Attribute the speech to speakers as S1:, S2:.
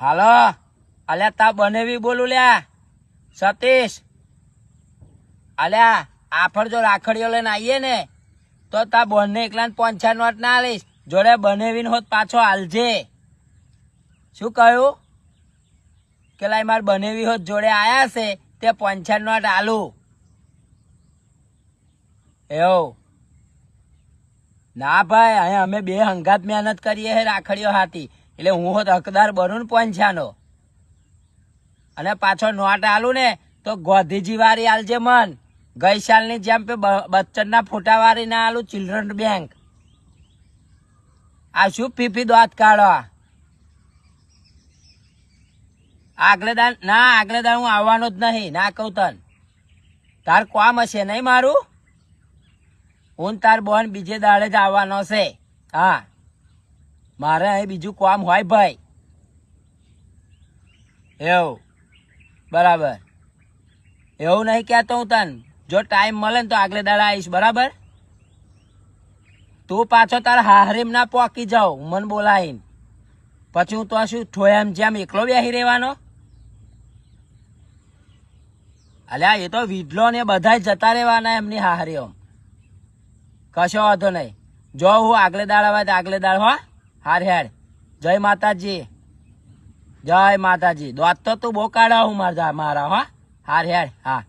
S1: હાલો અલ્યા તા બનેવી બોલું લ્યા સતીશ અલ્યા આફર જો રાખડીઓ લઈને આવીએ ને તો તા બોનને એકલા 5 નોટ ના આલીશ જોડે બનેવીને હોત પાછો હાલજે શું કહ્યું કે લાઈ માર બનેવી હોત જોડે આયા છે તે 5 નોટ આલું એવું ના ભાઈ અહીંયા અમે બે હંગાત મહેનત કરીએ હે રાખડીઓ હાથી એટલે હું હોત હકદાર બનું ને 5 નો અને પાછો નોટ આલું ને તો ગોધીજી વાળી આલજે મન ગઈ સાલની જેમ પે બચ્ચનના ફોટા વાળી ના આલું ચિલ્ડ્રન બેંક આ શું ફીફી દોત કાઢો આગલે દાન હું આવવાનો જ નહીં ના કહું તન તાર કામ હશે નહીં મારું હું તાર બોન બીજે દાડે જ આવવાનો છે હા મારે અહીં બીજું કામ હોય ભાઈ એવું બરાબર એવું નહીં કહેતો હું તને જો ટાઈમ મળે ને તો આગલે દાડા આવીશ બરાબર તું પાછો તારા હાહરીમ ના પોકી જાઉં મને બોલાવીને પછી હું તો શું ઠોયામ જેમ એકલો બેસી રહેવાનો અલ્યા એ તો વિડલો ને બધા જતા રહેવાના એમની હાહરીઓ કશો વાંધો નહીં જો હું આગલે દાડ આવે તો આગલે દાડ હો હાર હેડ જય માતાજી દોત તો તું બહુ કાઢા હું મારા હો હાર હેડ હા